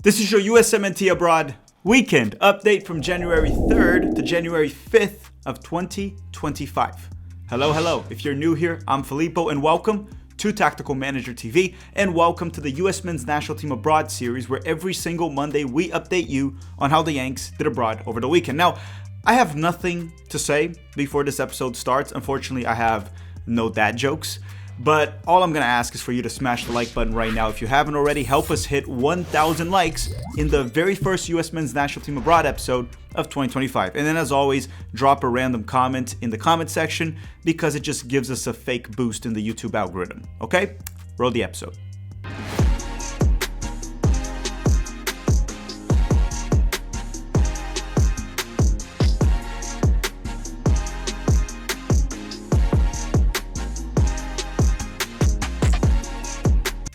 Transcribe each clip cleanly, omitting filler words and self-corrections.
This is your USMNT Abroad weekend update from January 3rd to January 5th of 2025. Hello. If you're new here, I'm Filippo and welcome to Tactical Manager TV and welcome to the US Men's National Team Abroad series where every single Monday we update you on how the Yanks did abroad over the weekend. Now, I have nothing to say before this episode starts. Unfortunately, I have no dad jokes. But all I'm going to ask is for you to smash the like button right now. If you haven't already, help us hit 1,000 likes in the very first US Men's National Team Abroad episode of 2025. And then as always, drop a random comment in the comment section because it just gives us a fake boost in the YouTube algorithm. Okay? Roll the episode.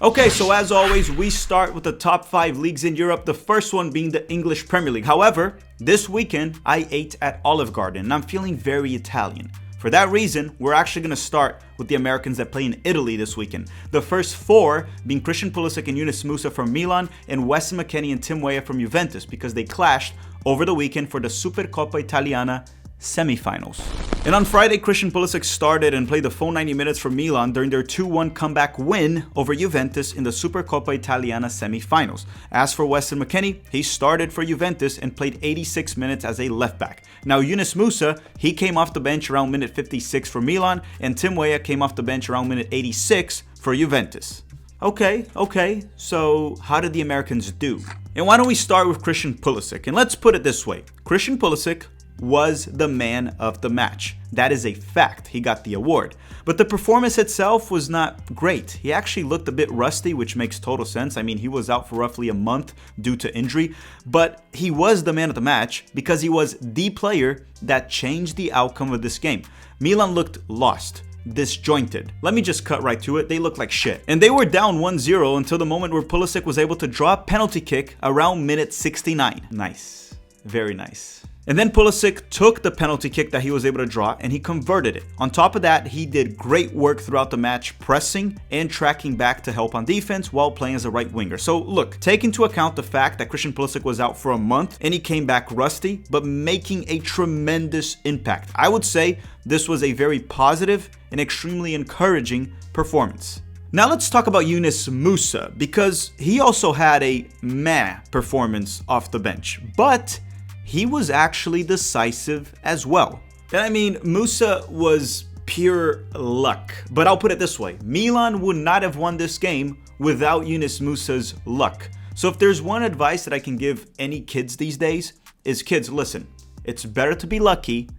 Okay, so as always, we start with the top 5 leagues in Europe, the first one being the English Premier League. However, this weekend, I ate at Olive Garden, and I'm feeling very Italian. For that reason, we're actually going to start with the Americans that play in Italy this weekend. The first 4 being Christian Pulisic and Musah from Milan, and Weston McKennie and Tim Weah from Juventus, because they clashed over the weekend for the Supercoppa Italiana semifinals. And on Friday, Christian Pulisic started and played the full 90 minutes for Milan during their 2-1 comeback win over Juventus in the Supercoppa Italiana semifinals. As for Weston McKennie, he started for Juventus and played 86 minutes as a left back. Now Musah, he came off the bench around minute 56 for Milan, and Tim Weah came off the bench around minute 86 for Juventus. Okay, so how did the Americans do? And why don't we start with Christian Pulisic? And let's put it this way. Christian Pulisic was the man of the match. That is a fact. He got the award. But the performance itself was not great. He actually looked a bit rusty, which makes total sense. I mean, he was out for roughly a month due to injury, but he was the man of the match because he was the player that changed the outcome of this game. Milan looked lost, disjointed. Let me just cut right to it. They looked like shit. And they were down 1-0 until the moment where Pulisic was able to draw a penalty kick around minute 69. Nice. Very nice. And then Pulisic took the penalty kick that he was able to draw and he converted it. On top of that, he did great work throughout the match, pressing and tracking back to help on defense while playing as a right winger. So look, take into account the fact that Christian Pulisic was out for a month and he came back rusty, but making a tremendous impact. I would say this was a very positive and extremely encouraging performance. Now let's talk about Musah because he also had a meh performance off the bench, but he was actually decisive as well. And I mean, Musah was pure luck. But I'll put it this way. Milan would not have won this game without Musah's luck. So if there's one advice that I can give any kids these days, is kids, listen, it's better to be lucky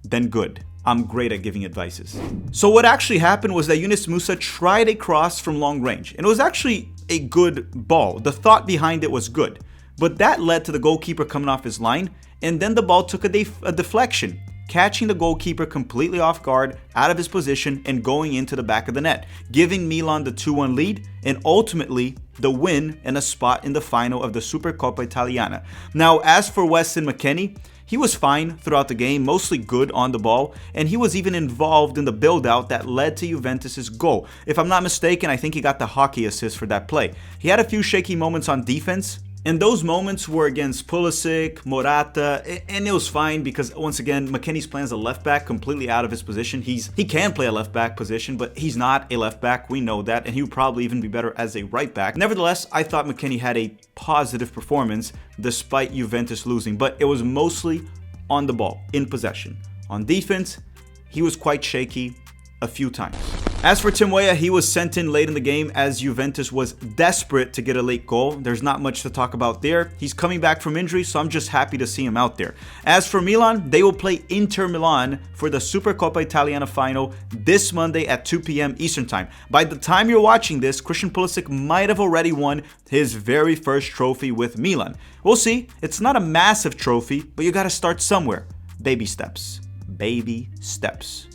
than good. I'm great at giving advices. So what actually happened was that Musah tried a cross from long range. And it was actually a good ball. The thought behind it was good. But that led to the goalkeeper coming off his line, and then the ball took a deflection, catching the goalkeeper completely off guard, out of his position, and going into the back of the net, giving Milan the 2-1 lead, and ultimately the win and a spot in the final of the Supercoppa Italiana. Now, as for Weston McKennie, he was fine throughout the game, mostly good on the ball, and he was even involved in the build-out that led to Juventus' goal. If I'm not mistaken, I think he got the hockey assist for that play. He had a few shaky moments on defense, and those moments were against Pulisic, Morata, and it was fine because, once again, McKennie's playing as a left back completely out of his position. He can play a left back position, but he's not a left back. We know that, and he would probably even be better as a right back. Nevertheless, I thought McKennie had a positive performance despite Juventus losing, but it was mostly on the ball, in possession. On defense, he was quite shaky a few times. As for Tim Weah, he was sent in late in the game as Juventus was desperate to get a late goal. There's not much to talk about there. He's coming back from injury, so I'm just happy to see him out there. As for Milan, they will play Inter Milan for the Supercoppa Italiana final this Monday at 2 p.m. Eastern Time. By the time you're watching this, Christian Pulisic might have already won his very first trophy with Milan. We'll see. It's not a massive trophy, but you gotta start somewhere. Baby steps. Baby steps.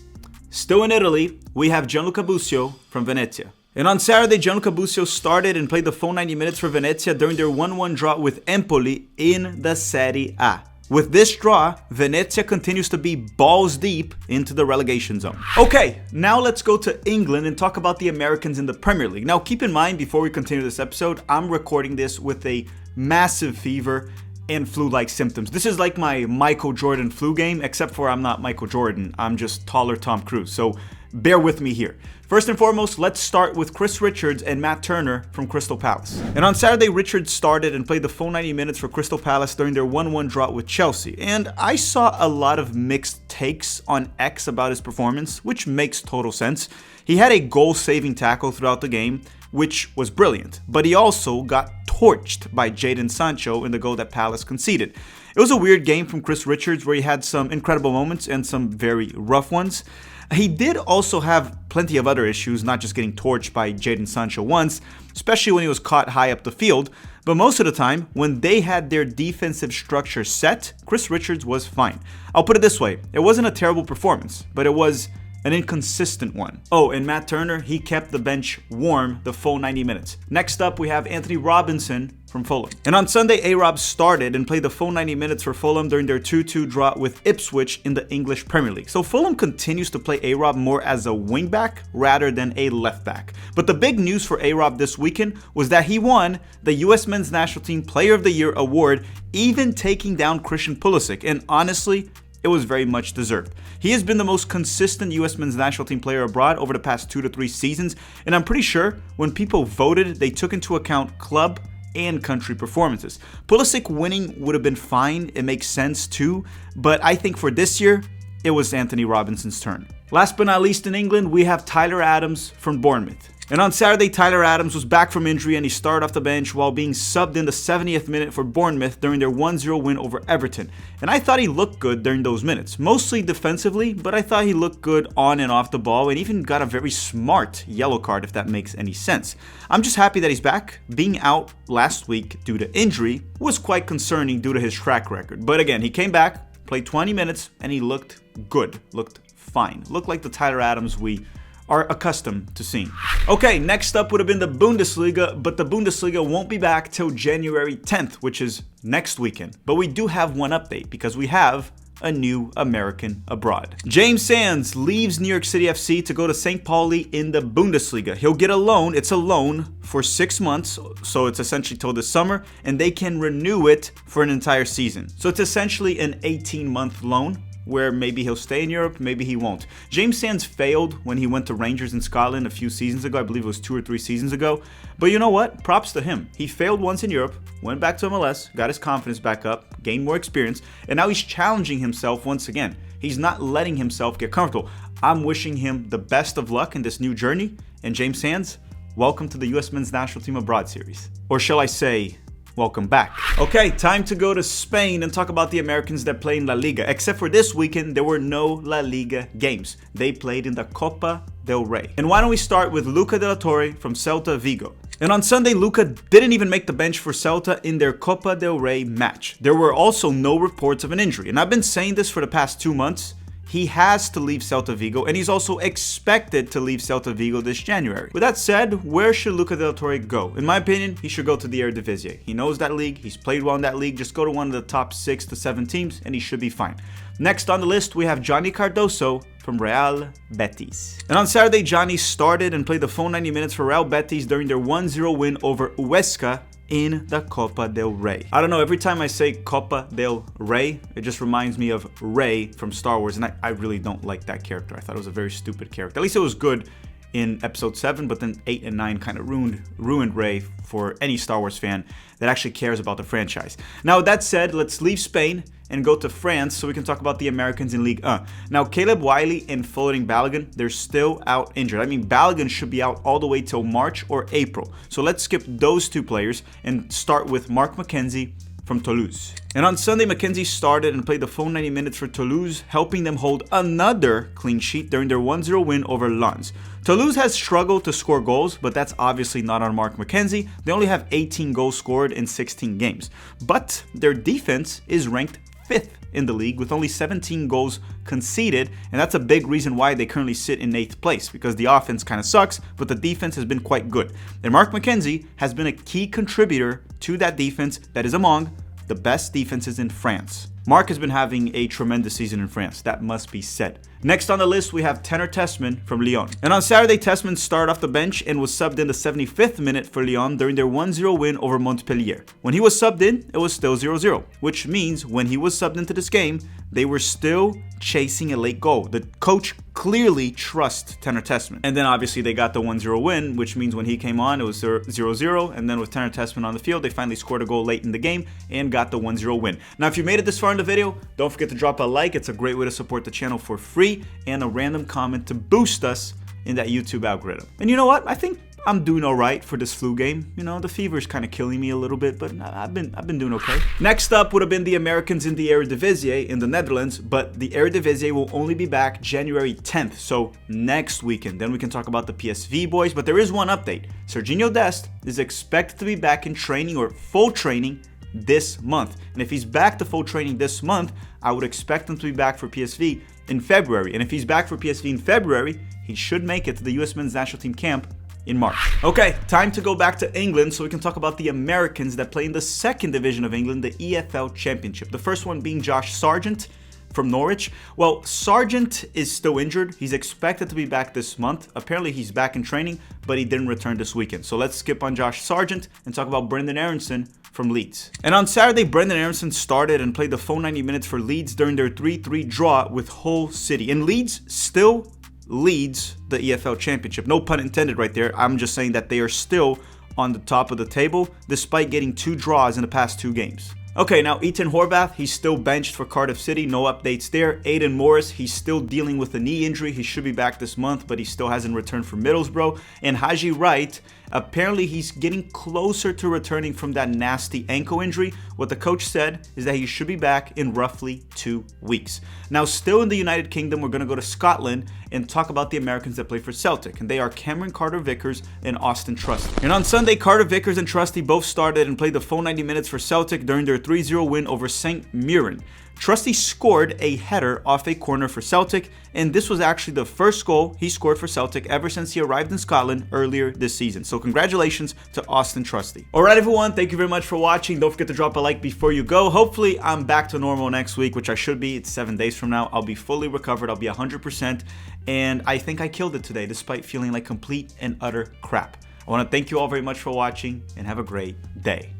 Still in Italy, we have Gianluca Busio from Venezia. And on Saturday, Gianluca Busio started and played the full 90 minutes for Venezia during their 1-1 draw with Empoli in the Serie A. With this draw, Venezia continues to be balls deep into the relegation zone. Okay, now let's go to England and talk about the Americans in the Premier League. Now keep in mind, before we continue this episode, I'm recording this with a massive fever, and flu-like symptoms. This is like my Michael Jordan flu game, except for I'm not Michael Jordan. I'm just taller Tom Cruise, so bear with me here. First and foremost, let's start with Chris Richards and Matt Turner from Crystal Palace. And on Saturday, Richards started and played the full 90 minutes for Crystal Palace during their 1-1 draw with Chelsea. And I saw a lot of mixed takes on X about his performance, which makes total sense. He had a goal-saving tackle throughout the game, which was brilliant, but he also got torched by Jadon Sancho in the goal that Palace conceded. It was a weird game from Chris Richards where he had some incredible moments and some very rough ones. He did also have plenty of other issues, not just getting torched by Jadon Sancho once, especially when he was caught high up the field, but most of the time, when they had their defensive structure set, Chris Richards was fine. I'll put it this way, it wasn't a terrible performance, but it was an inconsistent one. Oh, and Matt Turner, he kept the bench warm the full 90 minutes. Next up, we have Anthony Robinson from Fulham. And on Sunday, A-Rob started and played the full 90 minutes for Fulham during their 2-2 draw with Ipswich in the English Premier League. So Fulham continues to play A-Rob more as a wingback rather than a left back. But the big news for A-Rob this weekend was that he won the US Men's National Team Player of the Year award, even taking down Christian Pulisic. And honestly, it was very much deserved. He has been the most consistent US Men's National Team Player abroad over the past 2 to 3 seasons, and I'm pretty sure when people voted, they took into account club and country performances. Pulisic winning would have been fine, it makes sense too, but I think for this year, it was Anthony Robinson's turn. Last but not least in England, we have Tyler Adams from Bournemouth. And on Saturday, Tyler Adams was back from injury and he started off the bench while being subbed in the 70th minute for Bournemouth during their 1-0 win over Everton. And I thought he looked good during those minutes, mostly defensively, but I thought he looked good on and off the ball and even got a very smart yellow card, if that makes any sense. I'm just happy that he's back. Being out last week due to injury was quite concerning due to his track record. But again, he came back, played 20 minutes, and he looked good, looked fine. Looked like the Tyler Adams we are accustomed to seeing. Okay, next up would have been the Bundesliga, but the Bundesliga won't be back till January 10th, which is next weekend. But we do have one update because we have a new American abroad. James Sands leaves New York City FC to go to St. Pauli in the Bundesliga. He'll get a loan. It's a loan for 6 months, so it's essentially till the summer, and they can renew it for an entire season. So it's essentially an 18-month loan, where maybe he'll stay in Europe, maybe he won't. James Sands failed when he went to Rangers in Scotland a few seasons ago. I believe it was 2 or 3 seasons ago. But you know what? Props to him. He failed once in Europe, went back to MLS, got his confidence back up, gained more experience, and now he's challenging himself once again. He's not letting himself get comfortable. I'm wishing him the best of luck in this new journey. And James Sands, welcome to the US Men's National Team Abroad series. Or shall I say, welcome back. Okay, time to go to Spain and talk about the Americans that play in La Liga. Except for this weekend, there were no La Liga games. They played in the Copa del Rey. And why don't we start with Luca de la Torre from Celta Vigo. And on Sunday, Luca didn't even make the bench for Celta in their Copa del Rey match. There were also no reports of an injury. And I've been saying this for the past 2 months. He has to leave Celta Vigo, and he's also expected to leave Celta Vigo this January. With that said, where should Luca de la Torre go? In my opinion, he should go to the Eredivisie. He knows that league, he's played well in that league. Just go to one of the top 6 to 7 teams, and he should be fine. Next on the list, we have Johnny Cardoso from Real Betis. And on Saturday, Johnny started and played the full 90 minutes for Real Betis during their 1-0 win over Huesca in the Copa del Rey. I don't know, every time I say Copa del Rey, it just reminds me of Rey from Star Wars, and I really don't like that character. I thought it was a very stupid character. At least it was good in episode 7, but then 8 and 9 kind of ruined Rey for any Star Wars fan that actually cares about the franchise. Now, with that said, let's leave Spain and go to France so we can talk about the Americans in Ligue 1. Now, Caleb Wiley and Floating Balogun, they're still out injured. I mean, Balogun should be out all the way till March or April. So let's skip those 2 players and start with Mark McKenzie from Toulouse. And on Sunday, McKenzie started and played the full 90 minutes for Toulouse, helping them hold another clean sheet during their 1-0 win over Lens. Toulouse has struggled to score goals, but that's obviously not on Mark McKenzie. They only have 18 goals scored in 16 games. But their defense is ranked 5th in the league with only 17 goals conceded, and that's a big reason why they currently sit in 8th place, because the offense kind of sucks, but the defense has been quite good. And Mark McKenzie has been a key contributor to that defense that is among the best defenses in France. Mark has been having a tremendous season in France, that must be said. Next on the list, we have Tenor Tessman from Lyon. And on Saturday, Tessman started off the bench and was subbed in the 75th minute for Lyon during their 1-0 win over Montpellier. When he was subbed in, it was still 0-0, which means when he was subbed into this game, they were still chasing a late goal. The coach clearly trusts Tenor Tessman. And then obviously they got the 1-0 win, which means when he came on, it was 0-0. And then with Tenor Tessman on the field, they finally scored a goal late in the game and got the 1-0 win. Now, if you made it this far in the video, don't forget to drop a like. It's a great way to support the channel for free, and a random comment to boost us in that YouTube algorithm. And you know what? I think I'm doing all right for this flu game. You know, the fever is kind of killing me a little bit, but I've been doing okay. Next up would have been the Americans in the Eredivisie in the Netherlands, but the Eredivisie will only be back January 10th, so next weekend. Then we can talk about the PSV boys, but there is one update. Serginho Dest is expected to be back in training or full training this month. And if he's back to full training this month, I would expect him to be back for PSV in February. And if he's back for PSV in February, he should make it to the US men's national team camp in March. Okay, time to go back to England so we can talk about the Americans that play in the second division of England, the EFL Championship. The first one being Josh Sargent from Norwich. Well, Sargent is still injured. He's expected to be back this month. Apparently he's back in training, but he didn't return this weekend. So let's skip on Josh Sargent and talk about Brendan Aronson from Leeds. And on Saturday, Brendan Aronson started and played the full 90 minutes for Leeds during their 3-3 draw with Hull City. And Leeds still leads the EFL Championship. No pun intended right there. I'm just saying that they are still on the top of the table despite getting 2 draws in the past 2 games. Okay, now Ethan Horvath, he's still benched for Cardiff City. No updates there. Aidan Morris, he's still dealing with a knee injury. He should be back this month, but he still hasn't returned for Middlesbrough. And Haji Wright, apparently he's getting closer to returning from that nasty ankle injury. What the coach said is that he should be back in roughly 2 weeks. Now, still in the United Kingdom, we're going to go to Scotland and talk about the Americans that play for Celtic. And they are Cameron Carter-Vickers and Austin Trusty. And on Sunday, Carter-Vickers and Trusty both started and played the full 90 minutes for Celtic during their 3-0 win over St. Mirren. Trusty scored a header off a corner for Celtic, and this was actually the first goal he scored for Celtic ever since he arrived in Scotland earlier this season. So congratulations to Austin Trusty. Alright everyone, thank you very much for watching. Don't forget to drop a like before you go. Hopefully I'm back to normal next week, which I should be. It's 7 days from now. I'll be fully recovered. I'll be 100%, and I think I killed it today despite feeling like complete and utter crap. I want to thank you all very much for watching, and have a great day.